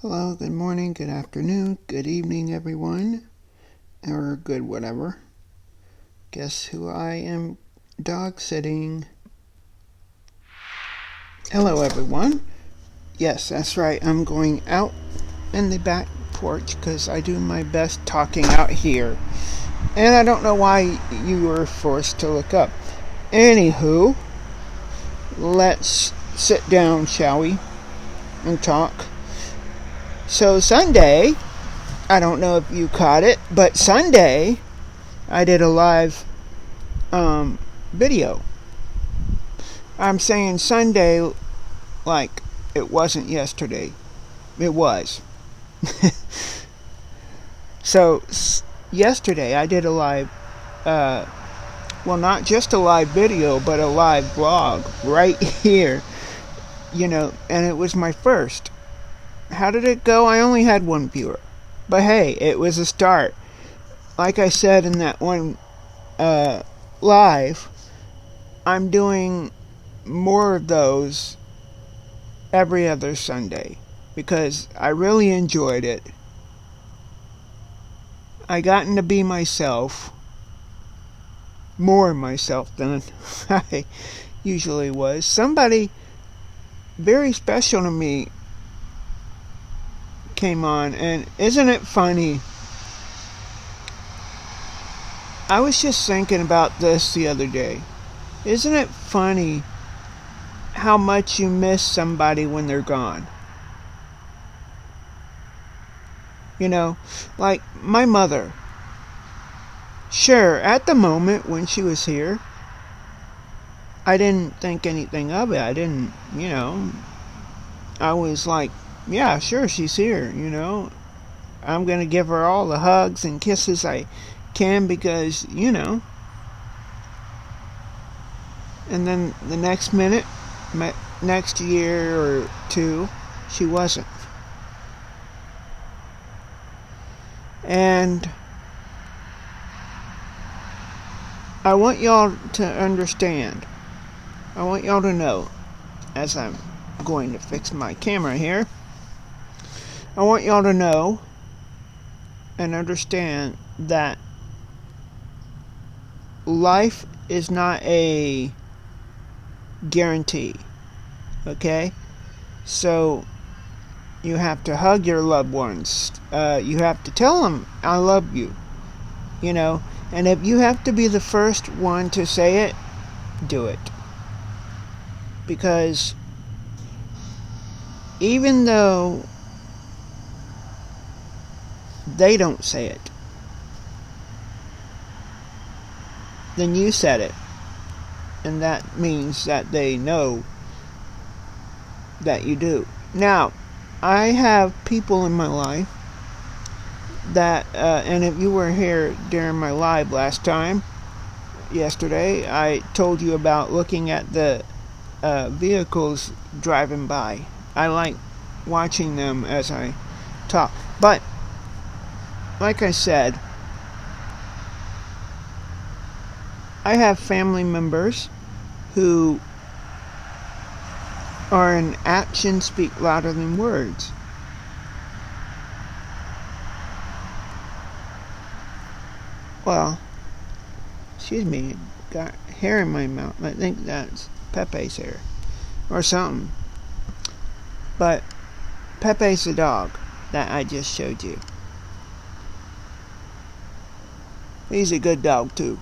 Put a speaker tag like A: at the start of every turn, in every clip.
A: Hello, good morning, good afternoon, good evening, everyone, or good whatever. Guess who I am dog sitting? Hello, everyone. Yes, that's right, I'm going out in the back porch because I do my best talking out here. And I don't know why you were forced to look up. Anywho, let's sit down, shall we, and talk. So, Sunday, I don't know if you caught it, but Sunday, I did a live video. I'm saying Sunday like it wasn't yesterday. It was. So yesterday I did a live, well, not just a live video, but a live vlog right here, and it was my first. How did it go? I only had one viewer. But hey, it was a start. Like I said in that one live, I'm doing more of those every other Sunday because I really enjoyed it. I gotten to be myself, more myself than I usually was. Somebody very special to me came on, and isn't it funny? I was just thinking about this the other day. Isn't it funny how much you miss somebody when they're gone? Like my mother. Sure, at the moment when she was here, I didn't think anything of it. I didn't, I was like, yeah, sure, she's here, I'm going to give her all the hugs and kisses I can because, And then the next minute, next year or two, she wasn't. And I want y'all to understand. I want y'all to know, as I'm going to fix my camera here, I want y'all to know and understand that life is not a guarantee, okay? So you have to hug your loved ones. You have to tell them, I love you, and if you have to be the first one to say it, do it. Because even though they don't say it, then you said it. And that means that they know that you do. Now, I have people in my life that, and if you were here during my live yesterday, I told you about looking at the vehicles driving by. I like watching them as I talk. But, like I said, I have family members who are in actions speak louder than words. Well, excuse me, got hair in my mouth. I think that's Pepe's hair or something. But Pepe's the dog that I just showed you. He's a good dog too.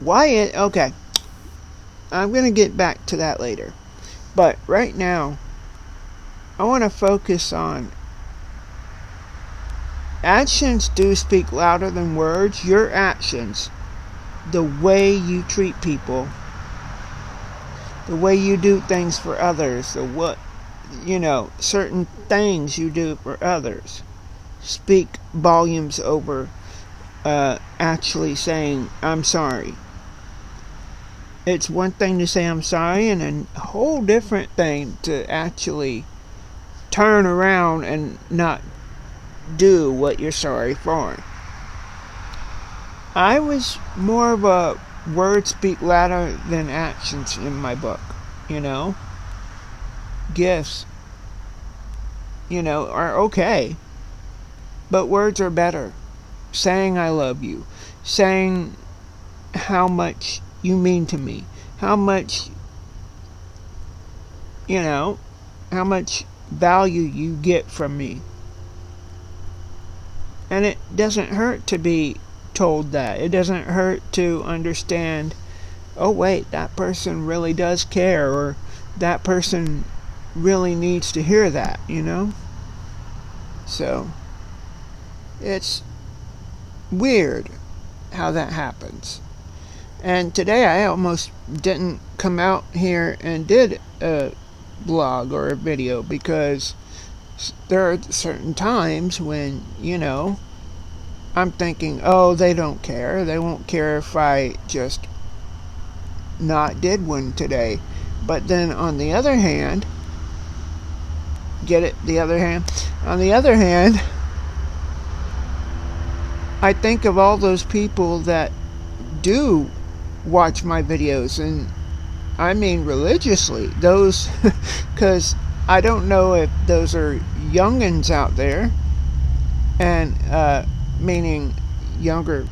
A: Wyatt, okay. I'm going to get back to that later. But right now, I want to focus on actions do speak louder than words. Your actions, the way you treat people, the way you do things for others, certain things you do for others speak volumes over actually saying, I'm sorry. It's one thing to say I'm sorry and a whole different thing to actually turn around and not do what you're sorry for. I was more of a words speak louder than actions in my book, Gifts are okay. But words are better. Saying I love you. Saying how much you mean to me. How much, how much value you get from me. And it doesn't hurt to be told that. It doesn't hurt to understand, oh wait, that person really does care, or that person really needs to hear that, So, it's weird how that happens. And today I almost didn't come out here and did a blog or a video, because there are certain times when, I'm thinking, oh, they don't care. They won't care if I just not did one today. But then on the other hand, get it? The other hand? On the other hand, I think of all those people that do watch my videos, and I mean religiously. Those, because I don't know if those are youngins out there, and meaning younger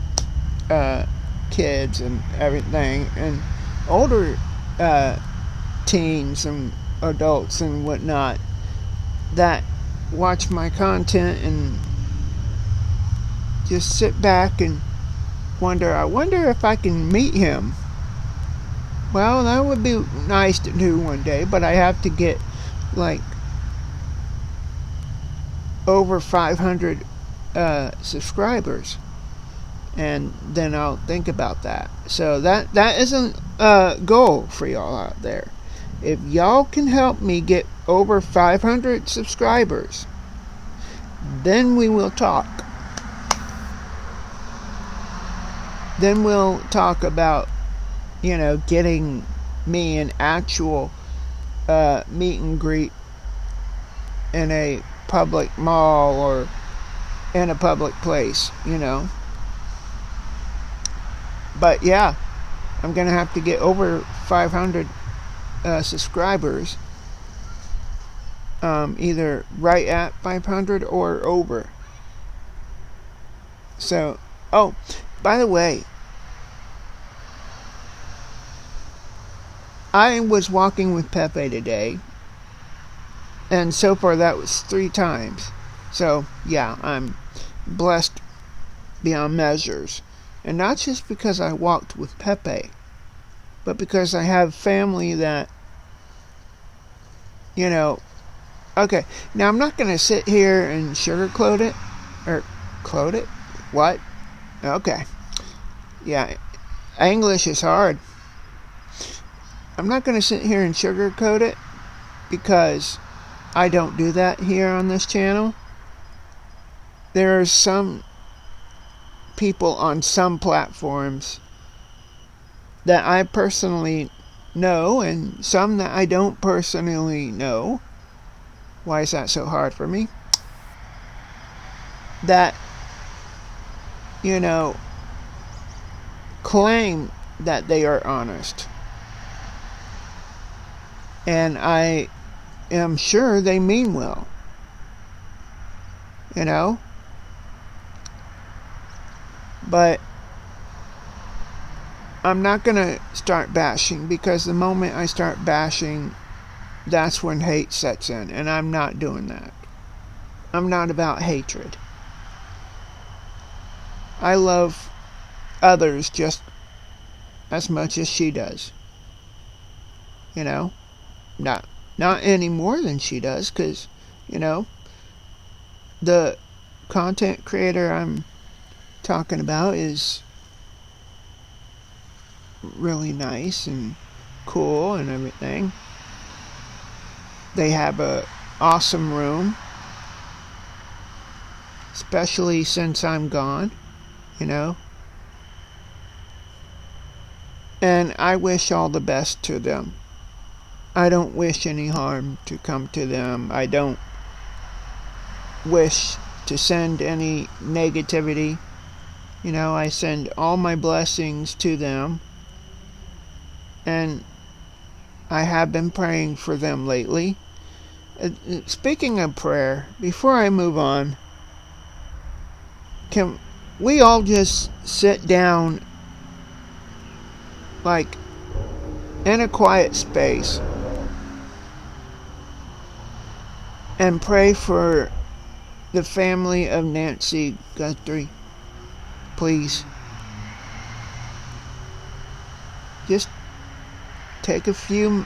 A: kids and everything, and older teens and adults and whatnot that watch my content and just sit back and I wonder if I can meet him. Well, that would be nice to do one day, but I have to get like over 500 subscribers, and then I'll think about that. So that isn't a goal for y'all out there. If y'all can help me get over 500 subscribers, then we will talk. Then we'll talk about, getting me an actual meet and greet in a public mall or in a public place, But yeah, I'm going to have to get over 500 subscribers, either right at 500 or over. So, oh, by the way, I was walking with Pepe today, and so far that was 3 times. So, yeah, I'm blessed beyond measures. And not just because I walked with Pepe, but because I have family that, okay, now I'm not going to sit here and sugarcoat it, or clone it? What? Okay. Yeah, English is hard. I'm not going to sit here and sugarcoat it, because I don't do that here on this channel. There are some people on some platforms that I personally know, and some that I don't personally know. Why is that so hard for me? That, claim that they are honest. And I am sure they mean well. But I'm not going to start bashing, because the moment I start bashing, that's when hate sets in, and I'm not doing that. I'm not about hatred. I love others just as much as she does. Not any more than she does, because, the content creator I'm talking about is really nice and cool and everything. They have a awesome room, especially since I'm gone, and I wish all the best to them. I don't wish any harm to come to them. I don't wish to send any negativity. I send all my blessings to them, and I have been praying for them lately, Speaking of prayer, before I move on, can we all just sit down, like, in a quiet space and pray for the family of Nancy Guthrie, please? Just take a few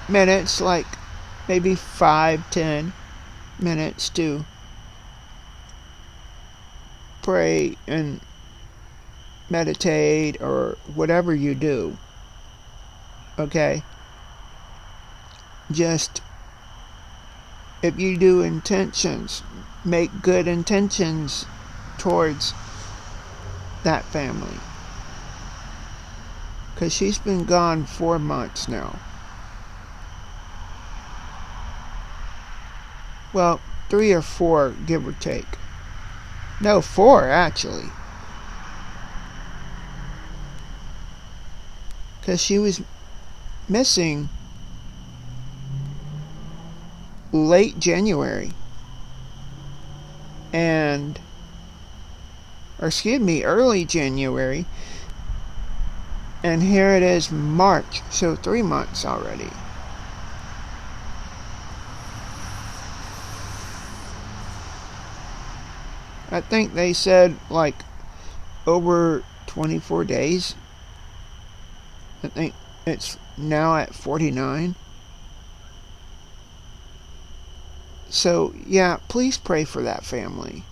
A: minutes, like maybe 5-10 minutes, to pray and meditate or whatever you do. Okay? Just, if you do intentions, make good intentions towards that family. Because she's been gone 4 months now. Well, 3 or 4, give or take. No, 4 actually. Because she was missing late January. Early January. And here it is, March. So 3 months already. I think they said like over 24 days. I think it's now at 49. So, yeah, please pray for that family.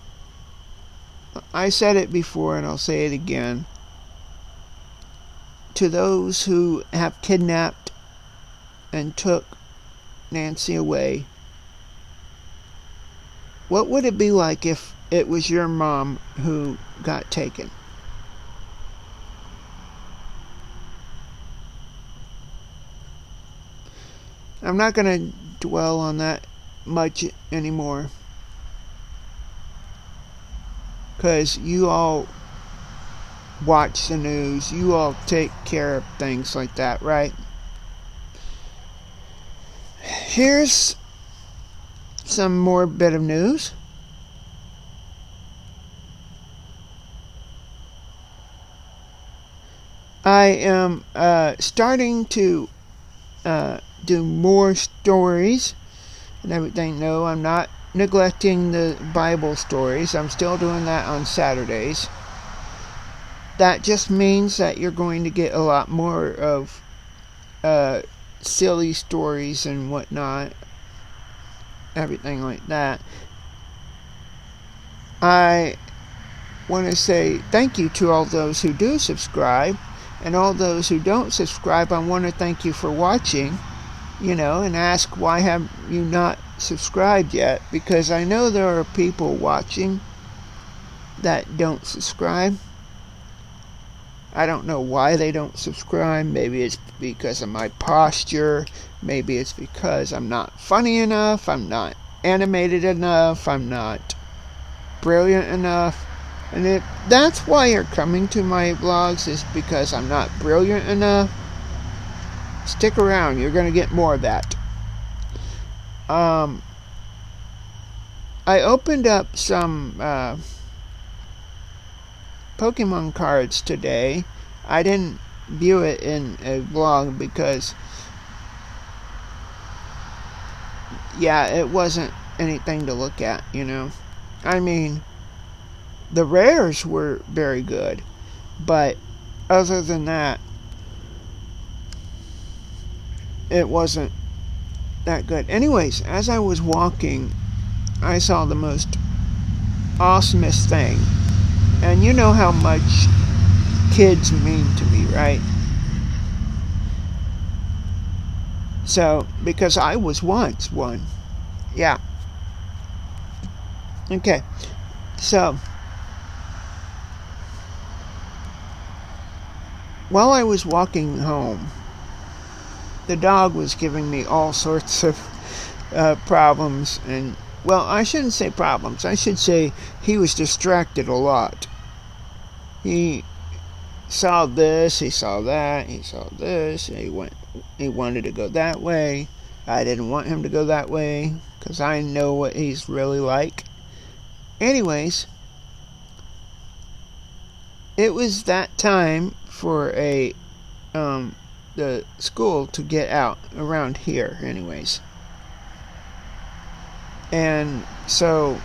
A: I said it before and I'll say it again. To those who have kidnapped and took Nancy away, what would it be like if it was your mom who got taken? I'm not going to dwell on that much anymore, because you all watch the news, you all take care of things like that, right? Here's some more bit of news. I am starting to do more stories and everything. No, I'm not neglecting the Bible stories. I'm still doing that on Saturdays. That just means that you're going to get a lot more of silly stories and whatnot, everything like that. I want to say thank you to all those who do subscribe, and all those who don't subscribe. I want to thank you for watching, and ask, why have you not subscribed yet? Because I know there are people watching that don't subscribe. I don't know why they don't subscribe. Maybe it's because of my posture. Maybe it's because I'm not funny enough. I'm not animated enough. I'm not brilliant enough. And if that's why you're coming to my vlogs, is because I'm not brilliant enough, stick around. You're going to get more of that. I opened up some Pokemon cards today. I didn't view it in a vlog because, it wasn't anything to look at, I mean, the rares were very good, but other than that, it wasn't that good. Anyways, as I was walking, I saw the most awesomest thing. And you know how much kids mean to me, right? So, because I was once one. Yeah. Okay. So, while I was walking home, the dog was giving me all sorts of problems. And, well, I shouldn't say problems. I should say he was distracted a lot. He saw this, he saw that, he saw this, he wanted to go that way. I didn't want him to go that way because I know what he's really like. Anyways, it was that time for the school to get out around here anyways. And so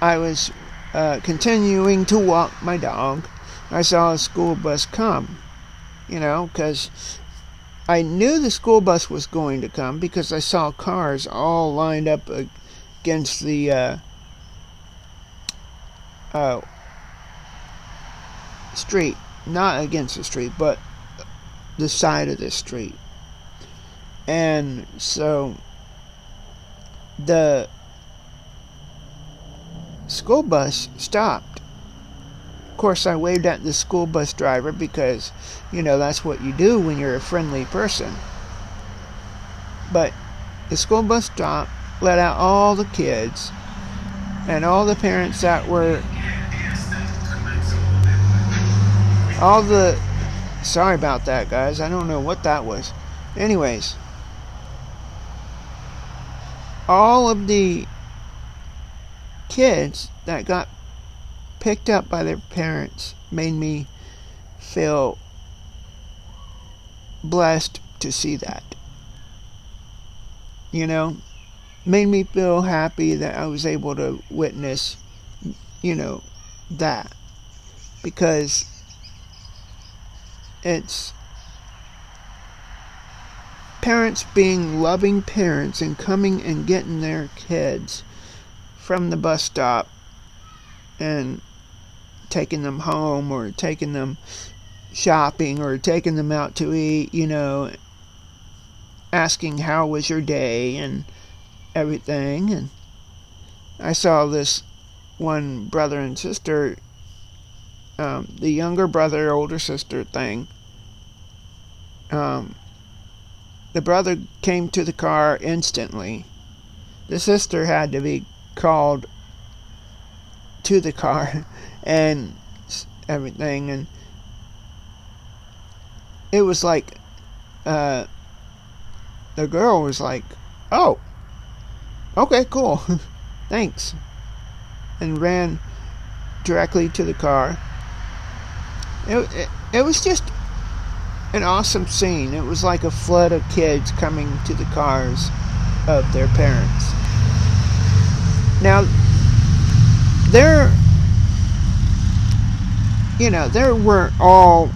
A: I was continuing to walk my dog. I saw a school bus come, because I knew the school bus was going to come because I saw cars all lined up against the street. Not against the street, but the side of the street. And so the school bus stopped. Of course, I waved at the school bus driver because, that's what you do when you're a friendly person. But the school bus stopped, let out all the kids and all the parents that were sorry about that, guys. I don't know what that was. Anyways, all of the kids that got picked up by their parents made me feel blessed to see that. Made me feel happy that I was able to witness, that. Because it's parents being loving parents and coming and getting their kids from the bus stop and taking them home or taking them shopping or taking them out to eat, asking how was your day and everything. And I saw this one brother and sister, the younger brother, older sister thing. The brother came to the car instantly. The sister had to be called to the car and everything, and it was like the girl was like, "Oh, okay, cool, thanks," and ran directly to the car. It was just an awesome scene. It was like a flood of kids coming to the cars of their parents. Now, there weren't all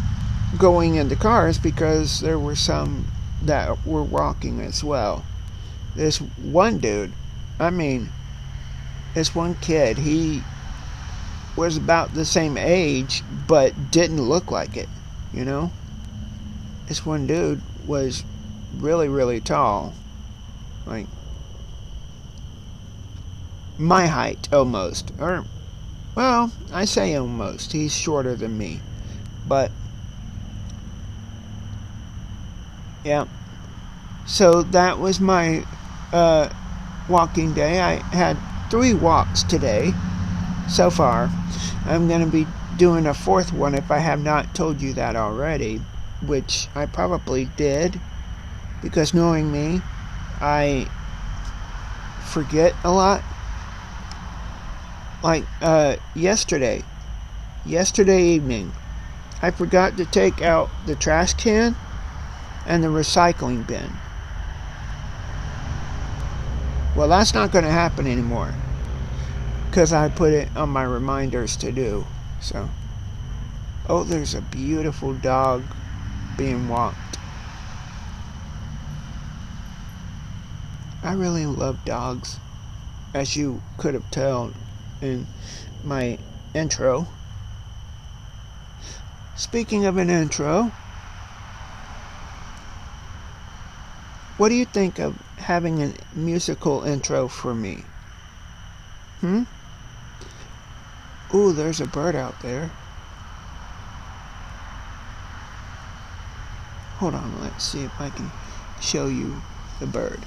A: going in the cars because there were some that were walking as well. This one dude, this one kid, he was about the same age but didn't look like it, This one dude was really, really tall. Like my height, almost. Or, well, I say almost. He's shorter than me. But, yeah. So that was my walking day. I had 3 walks today so far. I'm going to be doing a 4th one if I have not told you that already, which I probably did, because knowing me, I forget a lot. Like yesterday evening, I forgot to take out the trash can and the recycling bin. Well, that's not going to happen anymore because I put it on my reminders to do. So, oh, there's a beautiful dog being walked. I really love dogs, as you could have told in my intro. Speaking of an intro, what do you think of having a musical intro for me? Ooh, there's a bird out there. Hold on, let's see if I can show you the bird.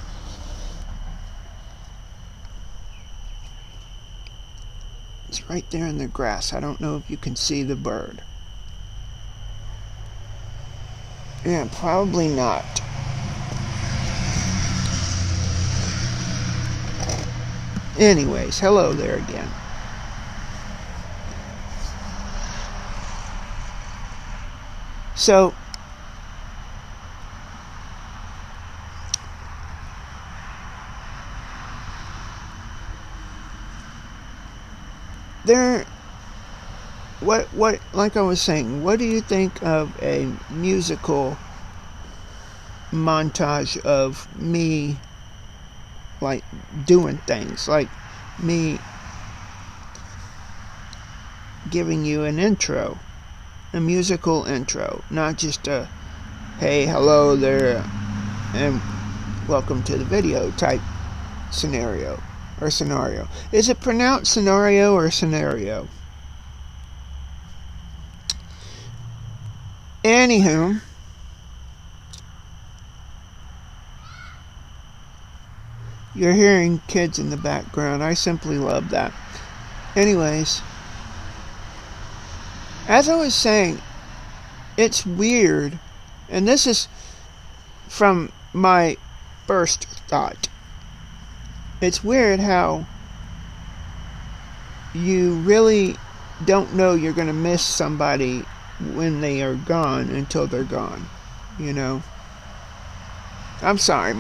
A: It's right there in the grass. I don't know if you can see the bird. Yeah, probably not. Anyways, hello there again. So, what, like I was saying, what do you think of a musical montage of me, like, doing things, like me giving you an intro, a musical intro, not just a, hey, hello there, and welcome to the video type scenario, or scenario. Is it pronounced scenario or scenario? Anywho, you're hearing kids in the background. I simply love that. Anyways, as I was saying, it's weird, and this is from my first thought. It's weird how you really don't know you're going to miss somebody when they are gone until they're gone, you know. I'm sorry,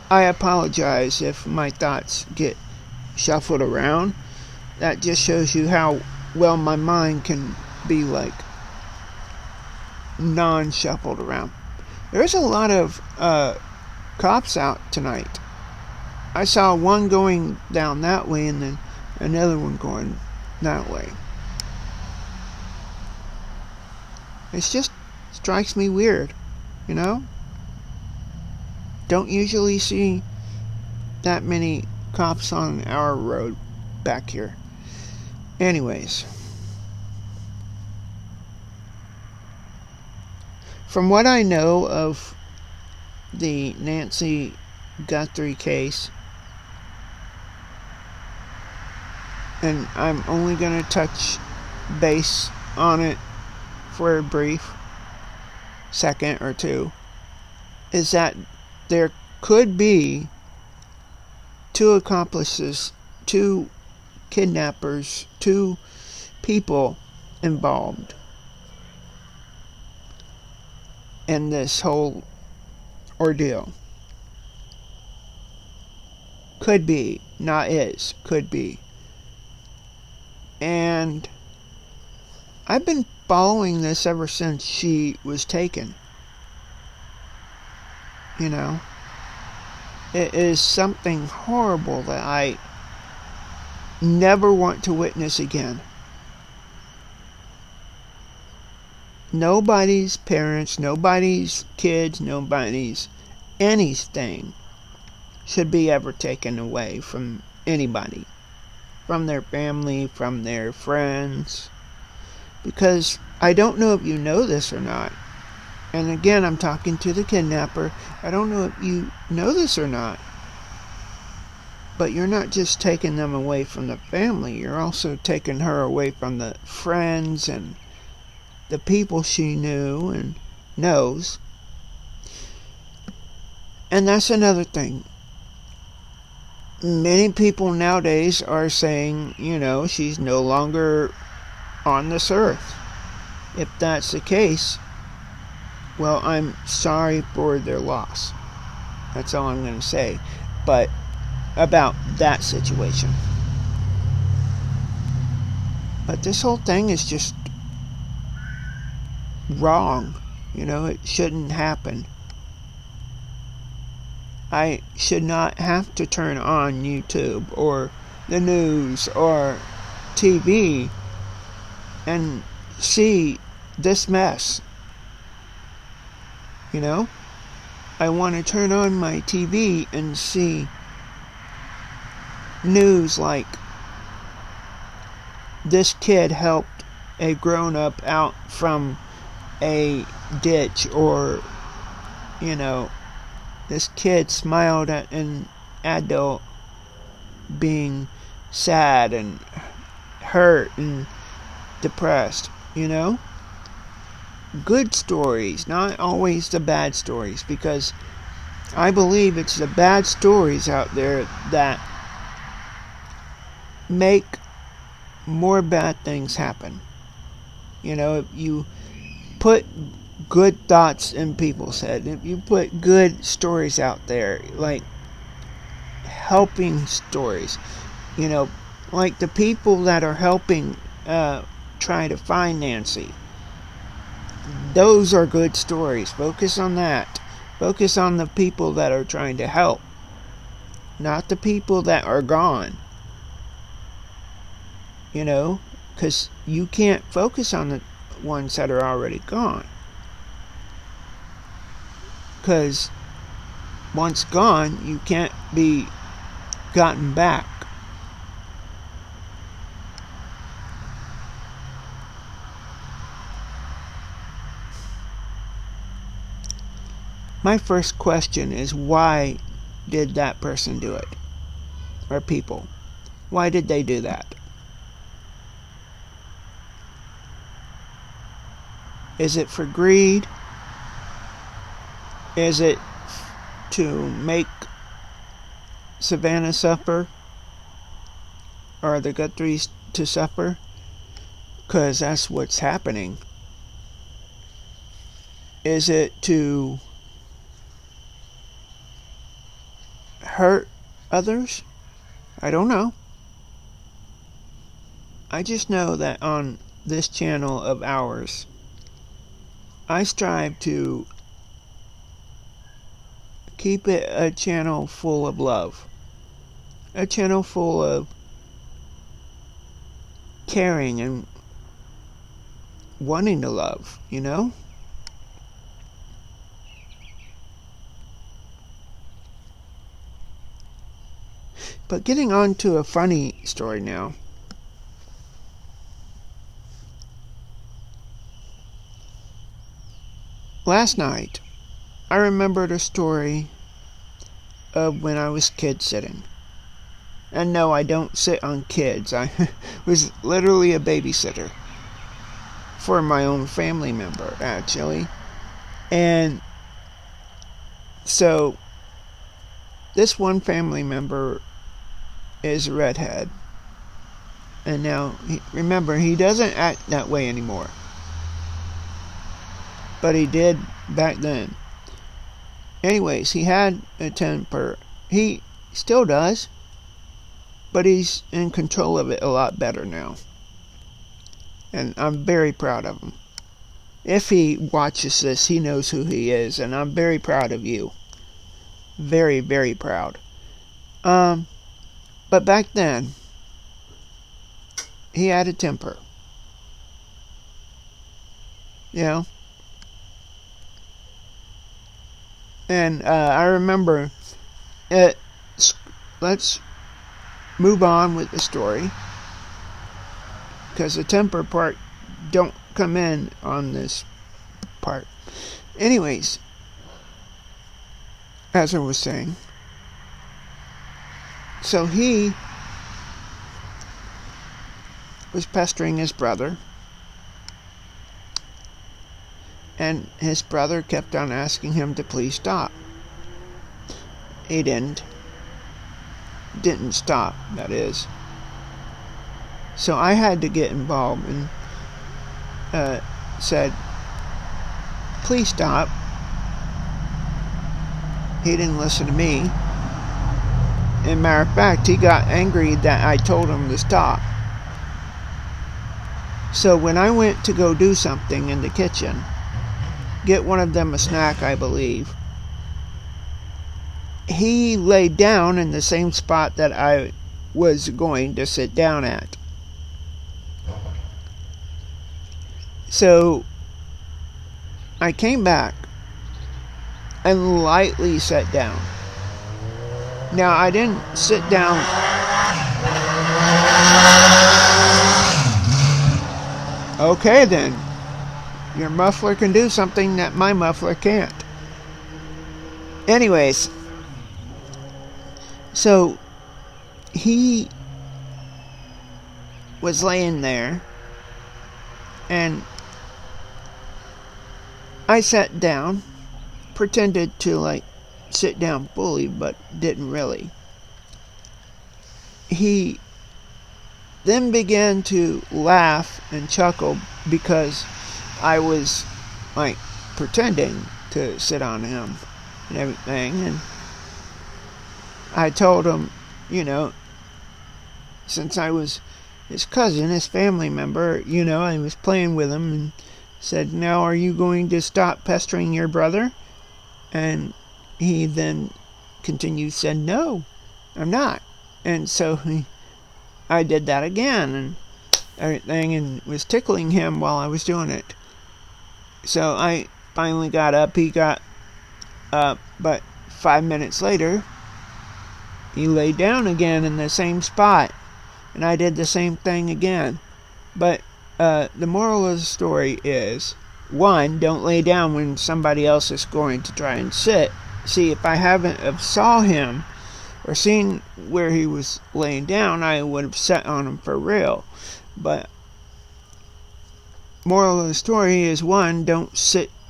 A: I apologize if my thoughts get shuffled around. That just shows you how well my mind can be, like, non-shuffled around. There's a lot of cops out tonight. I saw one going down that way and then another one going that way. It just strikes me weird, you know? Don't usually see that many cops on our road back here. Anyways, from what I know of the Nancy Guthrie case, and I'm only going to touch base on it for a brief second or two, is that there could be two accomplices, two kidnappers, two people involved in this whole ordeal. Could be, not is, could be. And I've been following this ever since she was taken. You know, it is something horrible that I never want to witness again. Nobody's parents, nobody's kids, nobody's anything should be ever taken away from anybody, from their family, from their friends. Because I don't know if you know this or not. And again, I'm talking to the kidnapper. I don't know if you know this or not. But you're not just taking them away from the family. You're also taking her away from the friends and the people she knew and knows. And that's another thing. Many people nowadays are saying, you know, she's no longer on this earth. If that's the case, well, I'm sorry for their loss. That's all I'm going to say. But about that situation. But this whole thing is just wrong. You know, it shouldn't happen. I should not have to turn on YouTube or the news or TV and see this mess. You know? I want to turn on my TV and see news like this kid helped a grown-up out from a ditch, or, you know, this kid smiled at an adult being sad and hurt and depressed, you know? good stories, not always the bad stories, because I believe it's the bad stories out there that make more bad things happen. If you put good thoughts in people's head, if you put good stories out there, like helping stories, like the people that are helping try to find Nancy, those are good stories. Focus on that. Focus on the people that are trying to help, not the people that are gone. Because you can't focus on the ones that are already gone. Because once gone, you can't be gotten back. My first question is, why did that person do it? Or people. Why did they do that? Is it for greed? Is it to make Savannah suffer? Or the Guthries to suffer? Because that's what's happening. Is it to hurt others? I don't know. I just know that on this channel of ours, I strive to keep it a channel full of love. A channel full of caring and wanting to love, But getting on to a funny story now. Last night, I remembered a story of when I was kid sitting. And no, I don't sit on kids. I was literally a babysitter for my own family member, actually. And so, this one family member is a redhead. And now, remember, he doesn't act that way anymore. But he did back then. Anyways, he had a temper. He still does. But he's in control of it a lot better now. And I'm very proud of him. If he watches this, he knows who he is. And I'm very proud of you. Very, very proud. But back then, he had a temper. And I remember it. Let's move on with the story, because the temper part don't come in on this part. Anyways, as I was saying, so he was pestering his brother, and his brother kept on asking him to please stop. He didn't stop, that is. So I had to get involved and said, please stop. He didn't listen to me. And matter of fact, he got angry that I told him to stop. So when I went to go do something in the kitchen, get one of them a snack, I believe, he laid down in the same spot that I was going to sit down at. So I came back and lightly sat down. Now, I didn't sit down. Okay, then. Your muffler can do something that my muffler can't. Anyways, so he was laying there, and I sat down, pretended to like sit down fully, but didn't really. He then began to laugh and chuckle because I was like pretending to sit on him and everything. And I told him, since I was his cousin, his family member, I was playing with him and said, "Now are you going to stop pestering your brother?" And he then said, "No, I'm not." And so I did that again and everything, and was tickling him while I was doing it. So I finally got up. He got up, but 5 minutes later, he lay down again in the same spot, and I did the same thing again. But the moral of the story is, one, don't lay down when somebody else is going to try and sit. See, if I haven't saw him or seen where he was laying down, I would have sat on him for real. But moral of the story is, one, don't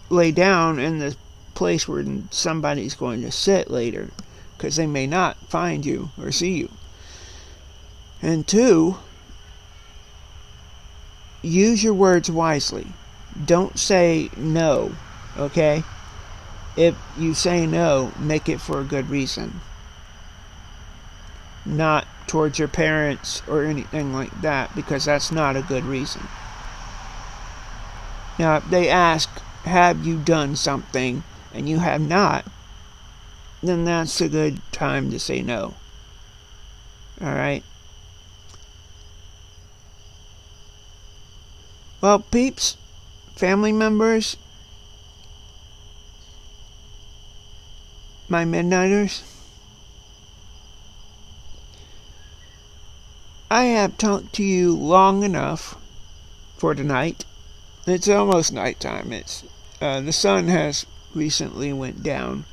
A: lay down in the place where somebody's going to sit later, because they may not find you or see you. And two, use your words wisely. Don't say no, okay? If you say no, make it for a good reason. Not towards your parents or anything like that, because that's not a good reason. Now, if they ask, have you done something, and you have not, then that's a good time to say no. Alright? Well, peeps, family members, my Midnighters, I have talked to you long enough for tonight. It's almost nighttime. The sun has recently went down.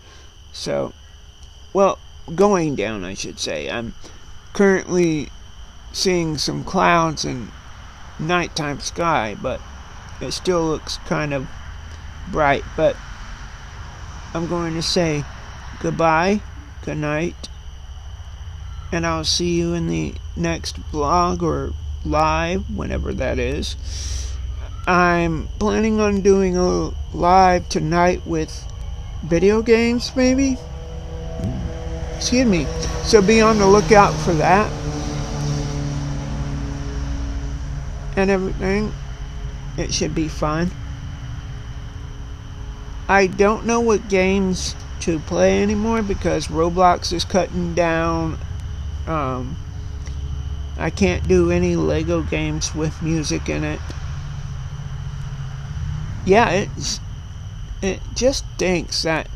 A: So, well, going down, I should say. I'm currently seeing some clouds and nighttime sky, but it still looks kind of bright. But I'm going to say goodbye, good night, and I'll see you in the next vlog or live, whenever that is. I'm planning on doing a live tonight with video games, maybe? Excuse me. So be on the lookout for that. And everything. It should be fun. I don't know what games to play anymore because Roblox is cutting down. I can't do any Lego games with music in it. Yeah, it just stinks that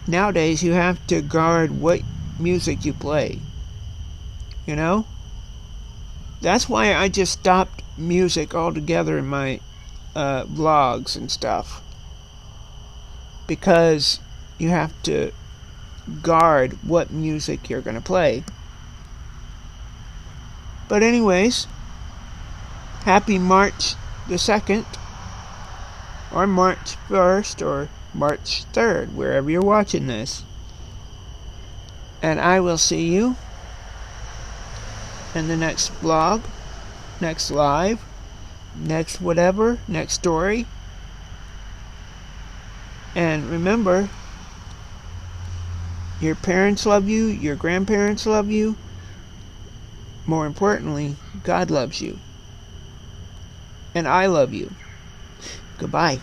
A: nowadays you have to guard what music you play. That's why I just stopped music altogether in my vlogs and stuff. Because you have to guard what music you're going to play. But anyways, happy March the 2nd. Or March 1st, or March 3rd, wherever you're watching this. And I will see you in the next vlog, next live, next whatever, next story. And remember, your parents love you, your grandparents love you. More importantly, God loves you. And I love you. Goodbye.